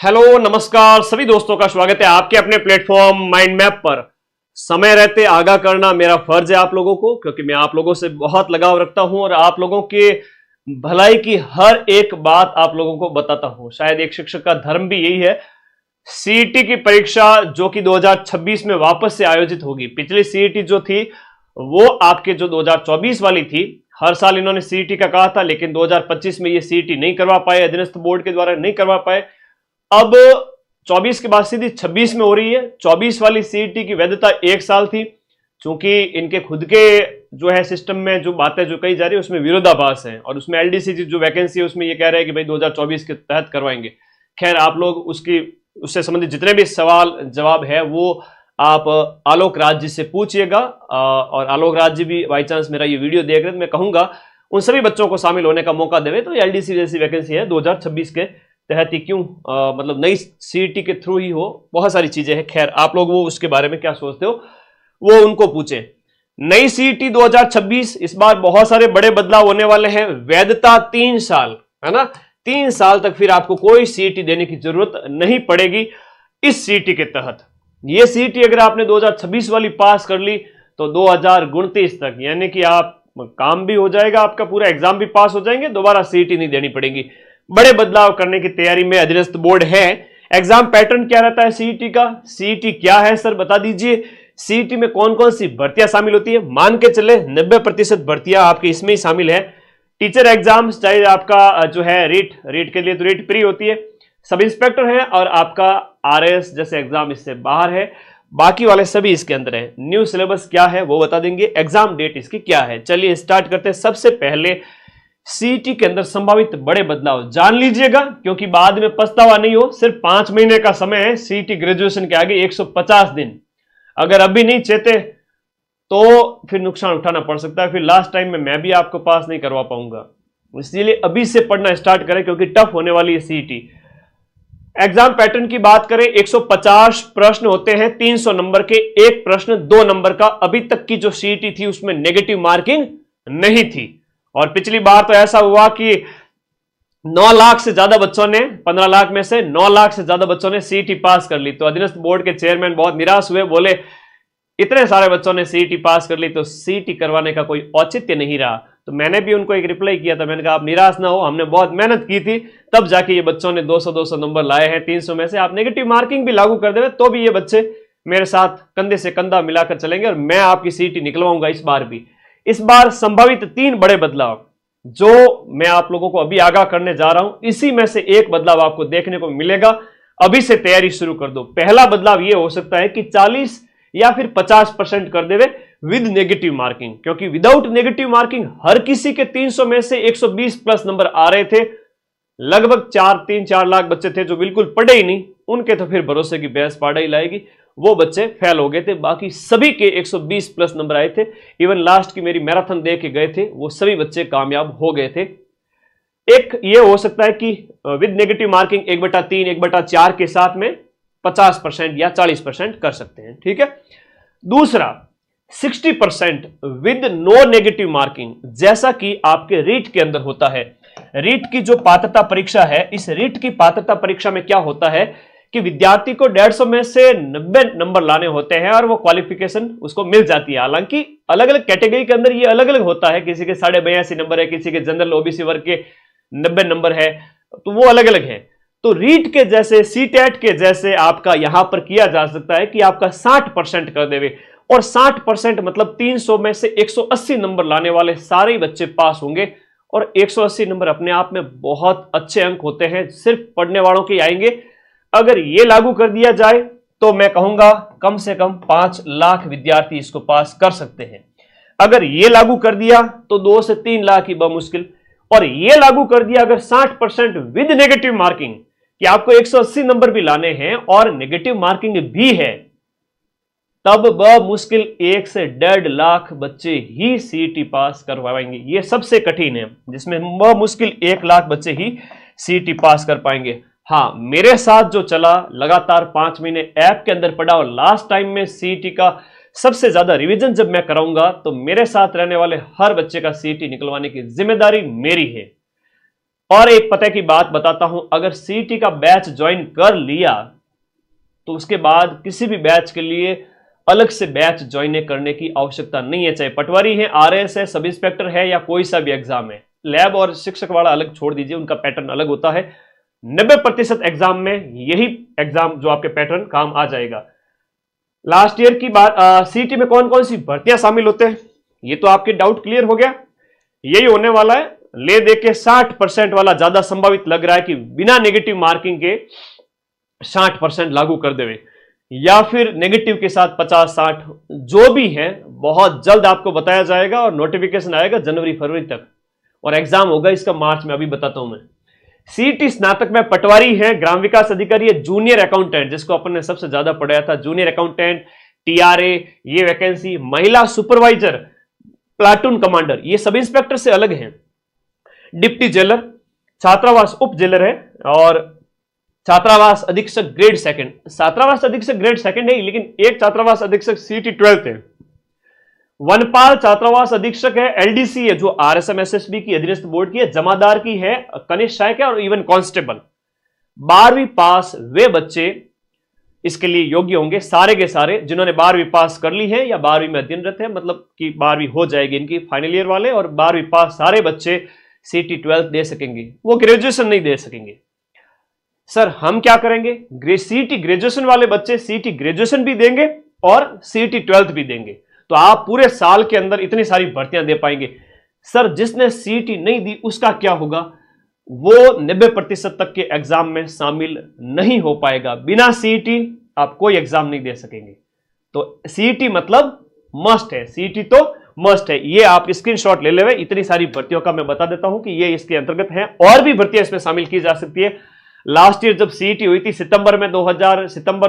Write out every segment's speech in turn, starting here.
Hello नमस्कार सभी दोस्तों का स्वागत है आपके अपने प्लेटफॉर्म माइंड मैप पर। समय रहते आगाह करना मेरा फर्ज है आप लोगों को, क्योंकि मैं आप लोगों से बहुत लगाव रखता हूं और आप लोगों के भलाई की हर एक बात आप लोगों को बताता हूं। शायद एक शिक्षक का धर्म भी यही है। सीईटी की परीक्षा जो कि 2026 में वापस से आयोजित होगी। पिछली सीईटी जो थी वो आपके जो 2024 वाली थी, हर साल इन्होंने सीईटी का कहा था, लेकिन 2025 में ये सीईटी नहीं करवा पाए, अधीनस्थ बोर्ड के द्वारा नहीं करवा पाए। अब 24 के बाद सीधी 26 में हो रही है। 24 वाली सीईटी की वैधता 1 साल थी, क्योंकि इनके खुद के जो है सिस्टम में जो बातें जो कही जा रही है उसमें विरोधाभास है, और उसमें एलडीसी जो वैकेंसी है उसमें ये कह रहे हैं कि भाई 2024 के तहत करवाएंगे। खैर, आप लोग उससे संबंधित जितने भी सवाल जवाब है वो आप आलोक राज जी से पूछिएगा, और आलोक राज जी भी बाई चांस मेरा ये वीडियो देख रहे हैं तो मैं कहूंगा उन सभी बच्चों को शामिल होने का मौका देवे। तो एलडीसी जैसी वैकेंसी है 2026 के तहत ही क्यों, मतलब नई सीईटी के थ्रू ही हो, बहुत सारी चीजें हैं। खैर, आप लोग वो उसके बारे में क्या सोचते हो वो उनको पूछें। नई सीईटी 2026, इस बार बहुत सारे बड़े बदलाव होने वाले हैं। वैधता 3 साल है ना, 3 साल तक फिर आपको कोई सीईटी देने की जरूरत नहीं पड़ेगी इस सीईटी के तहत। ये सीईटी अगर आपने 2026 वाली पास कर ली तो 2029 तक, यानी कि आप काम भी हो जाएगा, आपका पूरा एग्जाम भी पास हो जाएंगे, दोबारा सीईटी नहीं देनी पड़ेगी। बड़े बदलाव करने की तैयारी में अधीनस्थ बोर्ड है। एग्जाम पैटर्न क्या रहता है सीईटी का? सीईटी क्या है सर बता दीजिए। सीईटी में कौन कौन सी भर्तियां शामिल होती है? मान के चले 90% भर्तियां आपकी इसमें ही शामिल है। टीचर एग्जाम, चाहे आपका जो है रीट के लिए तो रीट प्री होती है, सब इंस्पेक्टर है, और आपका आरएस जैसे एग्जाम इससे बाहर है। बाकी वाले सभी इसके अंदर है। न्यू सिलेबस क्या है वो बता देंगे, एग्जाम डेट इसकी क्या है। चलिए स्टार्ट करते हैं। सबसे पहले सीईटी के अंदर संभावित बड़े बदलाव जान लीजिएगा, क्योंकि बाद में पछतावा नहीं हो। सिर्फ 5 महीने का समय है सीईटी ग्रेजुएशन के आगे, 150 दिन। अगर अभी नहीं चेते तो फिर नुकसान उठाना पड़ सकता है, फिर लास्ट टाइम में मैं भी आपको पास नहीं करवा पाऊंगा। इसलिए अभी से पढ़ना स्टार्ट करें, क्योंकि टफ होने वाली है सीईटी। एग्जाम पैटर्न की बात करें, 150 प्रश्न होते हैं, 300 नंबर के, एक प्रश्न 2 नंबर का। अभी तक की जो सीईटी थी उसमें नेगेटिव मार्किंग नहीं थी, और पिछली बार तो ऐसा हुआ कि 9 लाख से ज्यादा बच्चों ने, 15 लाख में से 9 लाख से ज्यादा बच्चों ने सीईटी पास कर ली। तो अधीनस्थ बोर्ड के चेयरमैन बहुत निराश हुए, बोले इतने सारे बच्चों ने सीईटी पास कर ली तो सीईटी करवाने का कोई औचित्य नहीं रहा। तो मैंने भी उनको एक रिप्लाई किया था, मैंने कहा आप निराश ना हो, हमने बहुत मेहनत की थी, तब जाके ये बच्चों ने 200-200 नंबर लाए हैं 300 में से। आप नेगेटिव मार्किंग भी लागू कर देवे तो भी ये बच्चे मेरे साथ कंधे से कंधा मिलाकर चलेंगे, और मैं आपकी सीईटी निकलवाऊंगा इस बार भी। इस बार संभावित 3 बड़े बदलाव जो मैं आप लोगों को अभी आगाह करने जा रहा हूं, इसी में से एक बदलाव आपको देखने को मिलेगा। अभी से तैयारी शुरू कर दो। पहला बदलाव यह हो सकता है कि 40 या फिर 50% कर देवे विद नेगेटिव मार्किंग, क्योंकि विदाउट नेगेटिव मार्किंग हर किसी के 300 में से 120 प्लस नंबर आ रहे थे। लगभग 3-4 लाख बच्चे थे जो बिल्कुल पढ़े ही नहीं, उनके तो फिर भरोसे की भैंस पाड़ा ही लाएगी, वो बच्चे फेल हो गए थे। बाकी सभी के 120 प्लस नंबर आए थे। इवन लास्ट की मेरी मैराथन देख के गए थे वो सभी बच्चे कामयाब हो गए थे। एक ये हो सकता है कि विद नेगेटिव मार्किंग 1/3 1/4 के साथ में 50% या 40% कर सकते हैं, ठीक है। दूसरा 60% विद नो नेगेटिव मार्किंग, जैसा कि आपके रीट के अंदर होता है। रीट की जो पात्रता परीक्षा है, इस रीट की पात्रता परीक्षा में क्या होता है कि विद्यार्थी को 150 में से 90 नंबर लाने होते हैं और वो क्वालिफिकेशन उसको मिल जाती है। हालांकि अलग अलग कैटेगरी के अंदर ये अलग अलग होता है, किसी के 82.5 नंबर है, किसी के जनरल ओबीसी वर्ग के 90 नंबर है, तो वो अलग अलग है। तो रीट के जैसे, सीटेट के जैसे आपका यहां पर किया जा सकता है कि आपका 60% कर देवे, और 60% मतलब 300 में से 180 नंबर लाने वाले सारे बच्चे पास होंगे। और 180 नंबर अपने आप में बहुत अच्छे अंक होते हैं, सिर्फ पढ़ने वालों के आएंगे। अगर ये लागू कर दिया जाए तो मैं कहूंगा कम से कम 5 लाख विद्यार्थी इसको पास कर सकते हैं। अगर ये लागू कर दिया तो 2 से 3 लाख ही बमुश्किल। और ये लागू कर दिया अगर 60% विद नेगेटिव मार्किंग, कि आपको 180 नंबर भी लाने हैं और नेगेटिव मार्किंग भी है, तब बमुश्किल 1 से 1.5 लाख बच्चे ही सीईटी पास करवाएंगे। ये सबसे कठिन है, जिसमें बमुश्किल 1 लाख बच्चे ही सीईटी पास कर पाएंगे। हाँ, मेरे साथ जो चला लगातार 5 महीने ऐप के अंदर पढ़ा, और लास्ट टाइम में सीईटी का सबसे ज्यादा रिवीजन जब मैं कराऊंगा तो मेरे साथ रहने वाले हर बच्चे का सीईटी निकलवाने की जिम्मेदारी मेरी है। और एक पता की बात बताता हूं, अगर सीईटी का बैच ज्वाइन कर लिया तो उसके बाद किसी भी बैच के लिए अलग से बैच ज्वाइन करने की आवश्यकता नहीं है, चाहे पटवारी है, आरएस है, सब इंस्पेक्टर है या कोई सा भी एग्जाम है। लैब और शिक्षक वाला अलग छोड़ दीजिए, उनका पैटर्न अलग होता है। 90% एग्जाम में यही एग्जाम जो आपके पैटर्न काम आ जाएगा। लास्ट ईयर की बात, सीईटी में कौन कौन सी भर्तियां शामिल होते हैं, ये तो आपके डाउट क्लियर हो गया। यही होने वाला है, ले दे के 60% वाला ज्यादा संभावित लग रहा है कि बिना नेगेटिव मार्किंग के 60% लागू कर देवे, या फिर नेगेटिव के साथ 50-60, जो भी है बहुत जल्द आपको बताया जाएगा और नोटिफिकेशन आएगा जनवरी फरवरी तक, और एग्जाम होगा इसका मार्च में, अभी बताता हूं मैं। सीईटी स्नातक में पटवारी है, ग्राम विकास अधिकारी है, जूनियर अकाउंटेंट जिसको अपन ने सबसे ज्यादा पढ़ाया था, जूनियर अकाउंटेंट, टीआरए ये वैकेंसी, महिला सुपरवाइजर, प्लाटून कमांडर, ये सब इंस्पेक्टर से अलग हैं, डिप्टी जेलर, छात्रावास उप जेलर है, और छात्रावास अधीक्षक ग्रेड सेकंड। छात्रावास अधीक्षक ग्रेड सेकंड है, लेकिन एक छात्रावास अधीक्षक सीईटी 12th है। वनपाल छात्रावास अधीक्षक है, एलडीसी है जो आरएसएम एसएसबी की अधीनस्थ बोर्ड की है, जमादार की है, कनिष्ठ सहायक है, और इवन कांस्टेबल। 12वीं पास वे बच्चे इसके लिए योग्य होंगे, सारे के सारे जिन्होंने 12वीं पास कर ली है या 12वीं में अध्ययनरत है, मतलब कि 12वीं हो जाएगी इनकी फाइनल ईयर वाले, और 12वीं पास सारे बच्चे सीईटी 12th दे सकेंगे, वो ग्रेजुएशन नहीं दे सकेंगे। सर हम क्या करेंगे, सीईटी ग्रेजुएशन वाले बच्चे सीईटी ग्रेजुएशन भी देंगे और सीईटी 12th भी देंगे, तो आप पूरे साल के अंदर इतनी सारी भर्तियां दे पाएंगे। सर जिसने सीईटी नहीं दी उसका क्या होगा, वो 90% तक के एग्जाम में शामिल नहीं हो पाएगा। बिना सीईटी आप कोई एग्जाम नहीं दे सकेंगे। तो सीईटी मतलब मस्ट है, सीईटी तो मस्ट है, ये आप स्क्रीनशॉट ले लेवे। इतनी सारी भर्तियों का मैं बता देता हूं कि ये इसके अंतर्गत है, और भी भर्तियां इसमें शामिल की जा सकती है। लास्ट ईयर जब सीईटी हुई थी सितंबर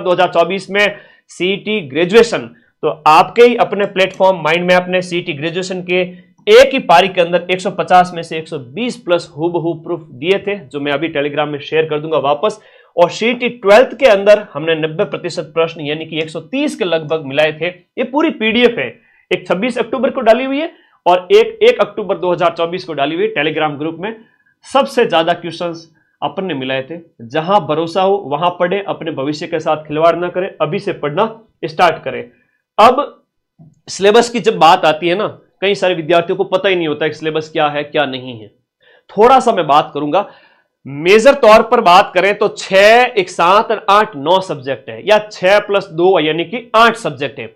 2024 में सीईटी ग्रेजुएशन, तो आपके ही अपने प्लेटफॉर्म माइंड मैप ने सीईटी ग्रेजुएशन के एक ही पारी के अंदर 150 में से 120 प्लस हूबहू प्रूफ दिए थे, जो मैं अभी टेलीग्राम में शेयर कर दूंगा वापस। और सीईटी 12th के अंदर हमने 90% प्रश्न यानी कि 130 के लगभग मिलाए थे। ये पूरी पीडीएफ है, एक 26 अक्टूबर को डाली हुई है और एक 1 अक्टूबर 2024 को डाली हुई है टेलीग्राम ग्रुप में। सबसे ज्यादा क्वेश्चंस अपन ने मिलाए थे। जहां भरोसा हो वहां पढ़े, अपने भविष्य के साथ खिलवाड़ ना करें, अभी से पढ़ना स्टार्ट करें। अब सिलेबस की जब बात आती है ना, कई सारे विद्यार्थियों को पता ही नहीं होता कि सिलेबस क्या है क्या नहीं है। थोड़ा सा मैं बात करूंगा, मेजर तौर पर बात करें तो 6, 1, 7 और 8, 9 सब्जेक्ट है, या 6 + 2 यानी कि 8 सब्जेक्ट है।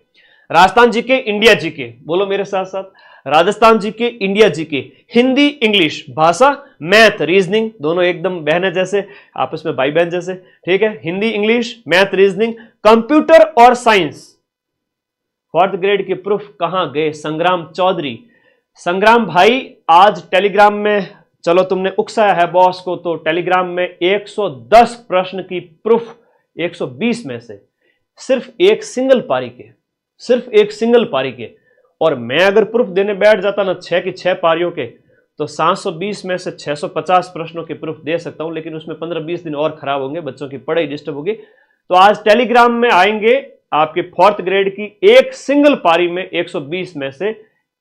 राजस्थान जीके, इंडिया जीके, बोलो मेरे साथ साथ, Rajasthan GK, India GK, Hindi English, भाषा, मैथ, रीजनिंग, दोनों एकदम बहन जैसे, आपस में भाई बहन जैसे, ठीक है। Hindi English, math, reasoning, computer और साइंस। 4th ग्रेड के प्रूफ कहां गए, संग्राम चौधरी। संग्राम भाई आज टेलीग्राम में, चलो तुमने उकसाया है बॉस को, तो टेलीग्राम में 110 प्रश्न की प्रूफ 120 में से सिर्फ एक सिंगल पारी के, सिर्फ एक सिंगल पारी के। और मैं अगर प्रूफ देने बैठ जाता ना 6 की 6 पारियों के, तो 720 में से 650 प्रश्नों के प्रूफ दे सकता हूं, लेकिन उसमें 15-20 दिन और खराब होंगे, बच्चों की पढ़ाई डिस्टर्ब होगी। तो आज टेलीग्राम में आएंगे आपके 4th ग्रेड की एक सिंगल पारी में 120 में से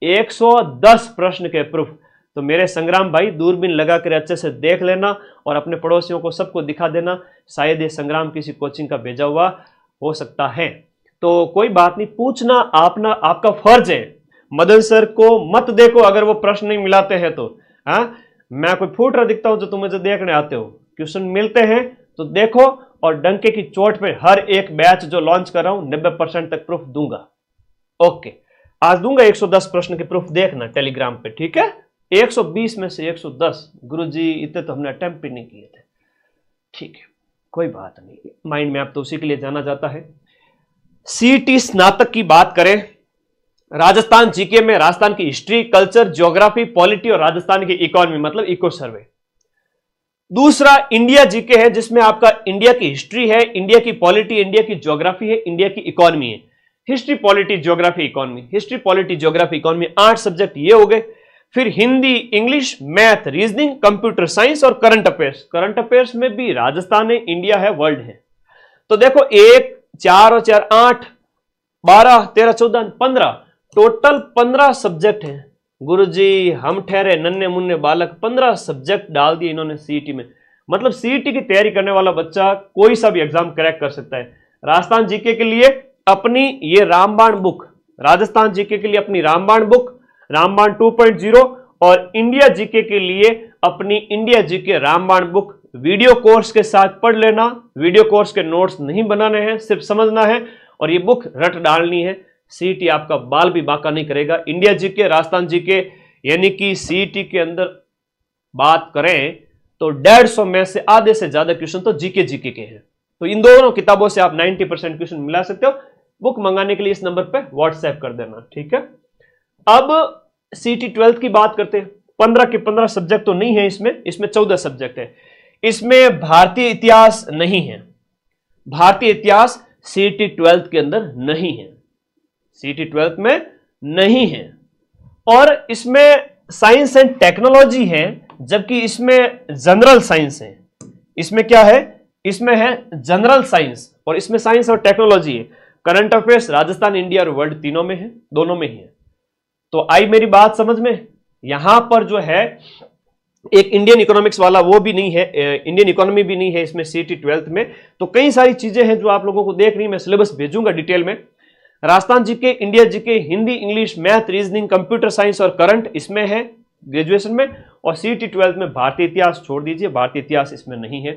110 प्रश्न के प्रूफ। तो मेरे संग्राम भाई दूरबीन लगा कर अच्छे से देख लेना और अपने पड़ोसियों को सबको दिखा देना, शायद ये संग्राम किसी कोचिंग का भेजा हुआ हो सकता है। तो कोई बात नहीं, पूछना आपका फर्ज है। मदन सर को मत देखो अगर वो प्रश्न नहीं मिलाते हैं तो। हाँ, मैं कोई फूट रहा दिखता हूं जो तुम मुझे देखने आते हो, क्वेश्चन मिलते हैं तो देखो, और डंके की चोट पे हर एक बैच जो लॉन्च कर रहा हूं 90% तक प्रूफ दूंगा। ओके, आज दूंगा 110 प्रश्न के प्रूफ, देखना टेलीग्राम पे, ठीक है। 120 में से 110, गुरुजी इतने तो हमने अटेम्प्ट भी नहीं किए थे, ठीक है, कोई बात नहीं। माइंड मैप तो उसी के लिए जाना जाता है। सीईटी स्नातक की बात करें, राजस्थान जीके में राजस्थान की हिस्ट्री, कल्चर, ज्योग्राफी, पॉलिटी और राजस्थान की इकोनॉमी मतलब इको सर्वे। दूसरा इंडिया जीके है, जिसमें आपका इंडिया की हिस्ट्री है, इंडिया की पॉलिटी, इंडिया की ज्योग्राफी है, इंडिया की इकोनॉमी है। History, polity, geography, economy, history, polity, geography, economy, 8 subject ये हो गए। फिर Hindi, English, math, reasoning, computer science और करंट अफेयर्स। करंट अफेयर्स में भी राजस्थान है, इंडिया है, वर्ल्ड है। तो देखो 1, 4 और 4, 8, 12, 13, 14, 15, टोटल 15 सब्जेक्ट हैं। गुरुजी हम ठहरे नन्हे मुन्ने बालक, 15 सब्जेक्ट डाल दिए इन्होंने सीईटी में। मतलब सीईटी की तैयारी करने वाला बच्चा कोई सा भी एग्जाम क्रैक कर सकता है। राजस्थान जीके के लिए अपनी ये रामबाण बुक, राजस्थान जीके के लिए अपनी रामबाण बुक, रामबाण 2.0, और इंडिया जीके के लिए अपनी इंडिया जीके रामबाण बुक वीडियो कोर्स के साथ पढ़ लेना। वीडियो कोर्स के नोट्स नहीं बनाने हैं, सिर्फ समझना है और ये बुक रट डालनी है। सीईटी आपका बाल भी बांका नहीं करेगा। इंडिया जीके, राजस्थान जीके, यानी कि सीईटी के अंदर बात करें तो 150 में से आधे से ज्यादा क्वेश्चन तो जीके के हैं। तो इन दोनों किताबों से आप 90% क्वेश्चन मिला सकते हो। बुक मंगाने के लिए इस नंबर पे व्हाट्सएप कर देना, ठीक है। अब सीईटी 12th की बात करते हैं। 15 के 15 सब्जेक्ट तो नहीं है इसमें 14 सब्जेक्ट है। इसमें भारतीय इतिहास नहीं है। भारतीय इतिहास सीईटी 12th के अंदर नहीं है, सीईटी 12th में नहीं है। और इसमें साइंस एंड टेक्नोलॉजी है, जबकि इसमें जनरल साइंस है। इसमें क्या है? इसमें है जनरल साइंस, और इसमें साइंस और टेक्नोलॉजी है। करंट अफेयर्स राजस्थान, इंडिया और वर्ल्ड तीनों में है, दोनों में ही है। तो आई मेरी बात समझ में? यहां पर जो है एक इंडियन इकोनॉमिक्स वाला वो भी नहीं है, इंडियन इकोनॉमी भी नहीं है इसमें सीईटी 12th में। तो कई सारी चीजें हैं जो आप लोगों को देख रही, मैं सिलेबस भेजूंगा डिटेल में। Rajasthan GK, India GK, Hindi, English, math, reasoning, computer science और करंट इसमें है ग्रेजुएशन में। और सीईटी 12th में भारतीय इतिहास छोड़ दीजिए, भारतीय इतिहास इसमें नहीं है।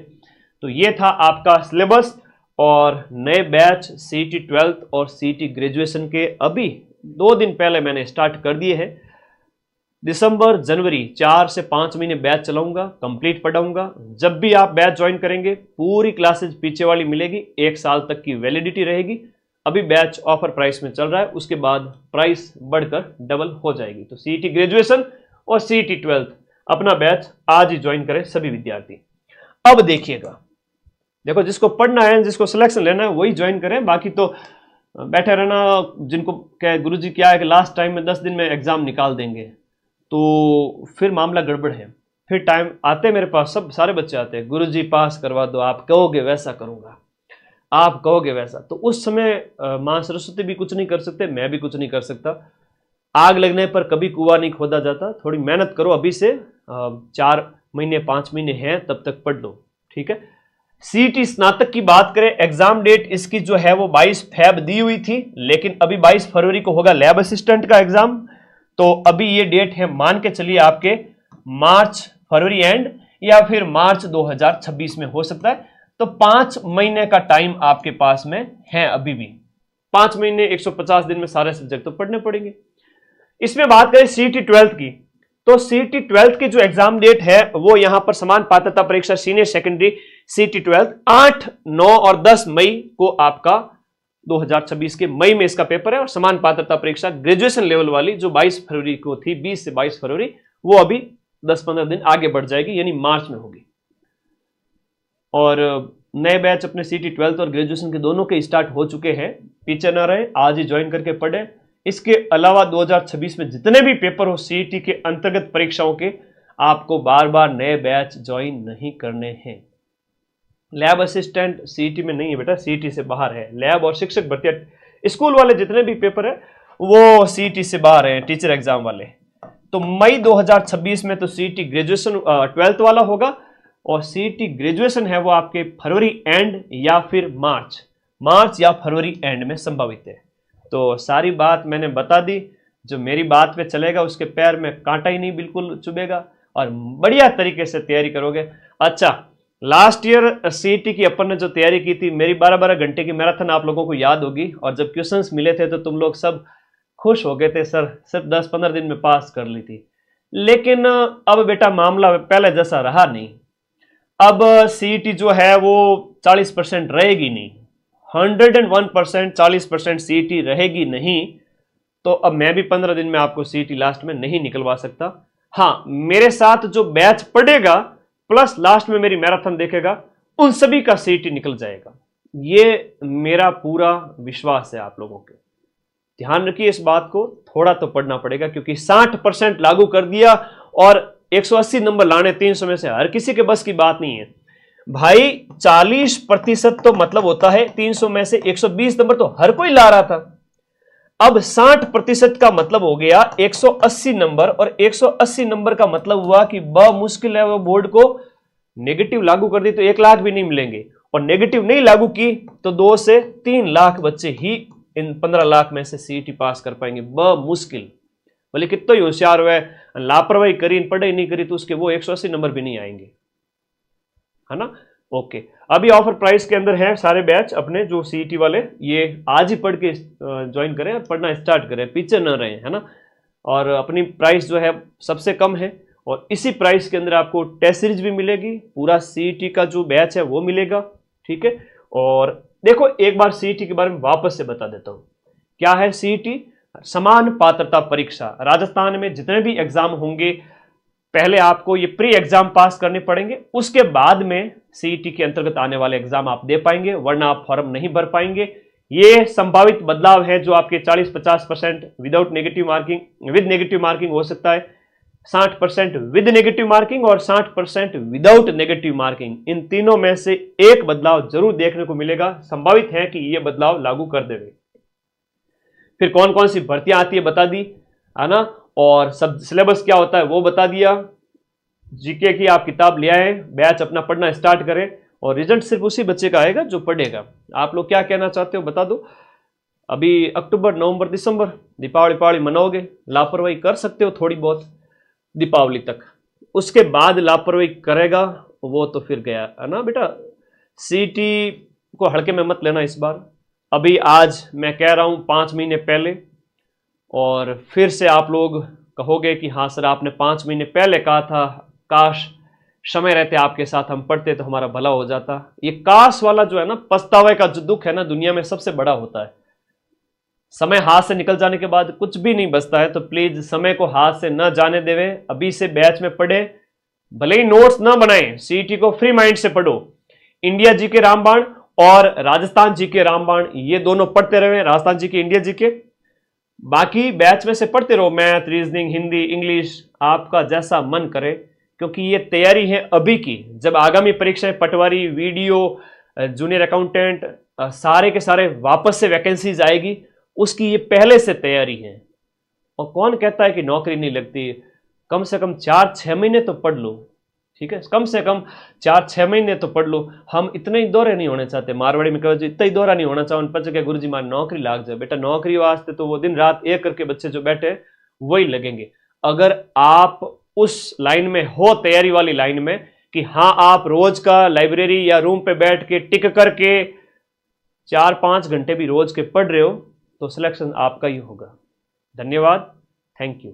तो ये था आपका सिलेबस। और नए बैच सीईटी 12th और सीईटी ग्रेजुएशन के अभी 2 दिन पहले मैंने स्टार्ट कर दिए हैं। दिसंबर, जनवरी 4 से 5 महीने बैच चलाऊंगा, कंप्लीट पढ़ाऊंगा। जब भी आप बैच ज्वाइन करेंगे पूरी क्लासेज पीछे वाली मिलेगी, 1 साल तक की वैलिडिटी रहेगी। अभी बैच ऑफर प्राइस में चल रहा है, उसके बाद प्राइस बढ़कर डबल हो जाएगी। तो सीईटी ग्रेजुएशन और सीईटी 12th अपना बैच आज ही ज्वाइन करें सभी विद्यार्थी। अब देखिएगा, देखो जिसको पढ़ना है, जिसको सिलेक्शन लेना है वही ज्वाइन करें, बाकी तो बैठे रहना। जिनको क्या है, गुरुजी क्या है कि लास्ट टाइम में 10 दिन में एग्जाम निकाल देंगे, तो फिर मामला गड़बड़ है। फिर टाइम आते मेरे पास, सब सारे बच्चे आते हैं, गुरुजी पास करवा दो, आप कहोगे वैसा करूंगा, आप कहोगे वैसा। तो उस समय मां सरस्वती भी कुछ नहीं कर सकते, मैं भी कुछ नहीं कर सकता। आग लगने पर कभी कुआं नहीं खोदा जाता। थोड़ी मेहनत करो, अभी से 4 महीने 5 महीने हैं, तब तक पढ़ लो, ठीक है। सीईटी स्नातक की बात करें, एग्जाम डेट इसकी जो है वो 22 फेब दी हुई थी, लेकिन अभी 22 फरवरी को होगा लैब असिस्टेंट का एग्जाम। तो अभी ये डेट है, मान के चलिए आपके मार्च फरवरी एंड या फिर मार्च 2026 में हो सकता है। तो 5 महीने का टाइम आपके पास में है अभी भी। 5 महीने 150 दिन में सारे सब्जेक्ट तो पढ़ने पड़ेंगे। इसमें बात करें सीईटी 12th की, तो सीईटी 12th की जो एग्जाम डेट है वो यहां पर समान पात्रता परीक्षा सीनियर सेकेंडरी सीईटी 12th 8, 9 और 10 मई को आपका 2026 के मई में इसका पेपर है। और समान पात्रता परीक्षा ग्रेजुएशन लेवल वाली जो 22 फरवरी को थी, 20 से 22 फरवरी, वो अभी 10-15 दिन आगे बढ़ जाएगी, यानी मार्च में होगी। और नए बैच अपने सीईटी 12th और ग्रेजुएशन के दोनों के स्टार्ट हो चुके हैं, पीछे ना रहे, आज ही ज्वाइन करके पढ़े। इसके अलावा 2026 में जितने भी पेपर हो सीईटी के अंतर्गत परीक्षाओं के, आपको बार बार नए बैच ज्वाइन नहीं करने हैं। लैब असिस्टेंट सीईटी में नहीं है बेटा, सीईटी से बाहर है। लैब और शिक्षक भर्ती स्कूल वाले जितने भी पेपर है वो सीईटी से बाहर है, टीचर एग्जाम वाले। तो मई 2026 में तो सीईटी ग्रेजुएशन 12th वाला होगा, और सीईटी ग्रेजुएशन है वो आपके फरवरी एंड या फिर मार्च या फरवरी एंड में संभावित है। तो सारी बात मैंने बता दी। जो मेरी बात पे चलेगा उसके पैर में कांटा ही नहीं बिल्कुल चुभेगा, और बढ़िया तरीके से तैयारी करोगे। अच्छा, लास्ट ईयर सीईटी की अपन ने जो तैयारी की थी, मेरी 12-12 घंटे की मैराथन आप लोगों को याद होगी। और जब क्वेश्चंस मिले थे तो तुम लोग सब खुश हो गए थे, सर सिर्फ 10-15 दिन में पास कर ली थी। लेकिन अब बेटा मामला पहले जैसा रहा नहीं। अब सीईटी जो है वो 40% रहेगी नहीं, 101% 40% सीईटी रहेगी नहीं। तो अब मैं भी 15 दिन में आपको सीईटी लास्ट में नहीं निकलवा सकता। हाँ, मेरे साथ जो बैच पढ़ेगा प्लस लास्ट में मेरी मैराथन देखेगा, उन सभी का सीईटी निकल जाएगा। ये मेरा पूरा विश्वास है आप लोगों के। ध्यान रखिए इस बात को, थोड़ा तो पढ़ना पड़ेगा, क्योंकि 60% लागू कर दिया और 180 नंबर लाने 300 में से हर किसी के बस की बात नहीं है भाई। 40% तो मतलब होता है 300 में से 120 नंबर तो हर कोई ला रहा था। अब 60% का मतलब हो गया 180 नंबर, और 180 नंबर का मतलब हुआ कि ब मुश्किल है वो बोर्ड को नेगेटिव लागू कर दी तो 1 लाख भी नहीं मिलेंगे, और नेगेटिव नहीं लागू की तो 2 से 3 लाख बच्चे ही इन 15 लाख में से सीईटी पास कर पाएंगे, ब मुश्किल। बोले कितना ही होशियार हुआ, लापरवाही करी, पढ़ाई नहीं करी तो उसके वो 180 नंबर भी नहीं आएंगे, है ना। ओके, अभी ऑफर प्राइस के अंदर है सारे बैच अपने जो सीईटी वाले, ये आज ही पढ़ के ज्वाइन करें और पढ़ना स्टार्ट करें, पीछे न रहें, है ना। और अपनी प्राइस जो है सबसे कम है, और इसी प्राइस के अंदर आपको टेस्ट सीरीज भी मिलेगी, पूरा सीईटी का जो बैच है वो मिलेगा, ठीक है। और देखो एक बार सीईटी के बारे में वापस से बता देता हूं, क्या है सीईटी? समान पात्रता परीक्षा। राजस्थान में जितने भी एग्जाम होंगे पहले आपको ये प्री एग्जाम पास करने पड़ेंगे, उसके बाद में सीईटी के अंतर्गत आने वाले एग्जाम आप दे पाएंगे, वरना आप फॉर्म नहीं भर पाएंगे। ये संभावित बदलाव है जो आपके 40-50% without negative marking, with negative marking हो सकता है, 60% विद नेगेटिव मार्किंग और 60% विदाउट नेगेटिव मार्किंग, इन तीनों में से एक बदलाव जरूर देखने को मिलेगा, संभावित है कि यह बदलाव लागू कर देंगे। फिर कौन कौन सी भर्तियां आती है बता दी, है ना, और सब सिलेबस क्या होता है वो बता दिया। जीके की आप किताब ले आए, बैच अपना पढ़ना स्टार्ट करें, और रिजल्ट सिर्फ उसी बच्चे का आएगा जो पढ़ेगा। आप लोग क्या कहना चाहते हो बता दो। अभी अक्टूबर, नवंबर, दिसंबर दीपावली मनाओगे, लापरवाही कर सकते हो थोड़ी बहुत दीपावली तक, उसके बाद लापरवाही करेगा वो तो फिर गया, है ना बेटा। सीईटी को हल्के में मत लेना इस बार। अभी आज मैं कह रहा हूं 5 महीने पहले, और फिर से आप लोग कहोगे कि हाँ सर आपने 5 महीने पहले कहा था, काश समय रहते आपके साथ हम पढ़ते तो हमारा भला हो जाता। ये काश वाला जो है ना, पछतावे का जो दुख है ना, दुनिया में सबसे बड़ा होता है। समय हाथ से निकल जाने के बाद कुछ भी नहीं बचता है, तो प्लीज समय को हाथ से न जाने देवे, अभी से बैच में पढ़े, भले ही नोट्स ना बनाए, सीईटी को फ्री माइंड से पढ़ो। इंडिया जीके रामबाण और राजस्थान जीके रामबाण ये दोनों पढ़ते रहे, राजस्थान जीके, इंडिया जीके, बाकी बैच में से पढ़ते रहो, मैथ, रीजनिंग, हिंदी, इंग्लिश, आपका जैसा मन करे, क्योंकि ये तैयारी है अभी की। जब आगामी परीक्षाएं, पटवारी, वीडियो, जूनियर अकाउंटेंट, सारे के सारे वापस से वैकेंसीज आएगी, उसकी ये पहले से तैयारी है। और कौन कहता है कि नौकरी नहीं लगती, कम से कम 4-6 महीने तो पढ़ लो, ठीक है, कम से कम 4-6 महीने तो पढ़ लो। हम इतने ही दौरे नहीं होने चाहते, मारवाड़ी में कहो इतना ही दौरा नहीं होना चाहो पच के गुरु जी मान नौकरी लाग जाए। बेटा नौकरी वास्ते तो वो दिन रात एक करके बच्चे जो बैठे वही लगेंगे। अगर आप उस लाइन में हो, तैयारी वाली लाइन में, कि हाँ आप रोज का लाइब्रेरी या रूम पे बैठ के टिक करके 4-5 घंटे भी रोज के पढ़ रहे हो, तो सिलेक्शन आपका ही होगा। धन्यवाद, थैंक यू।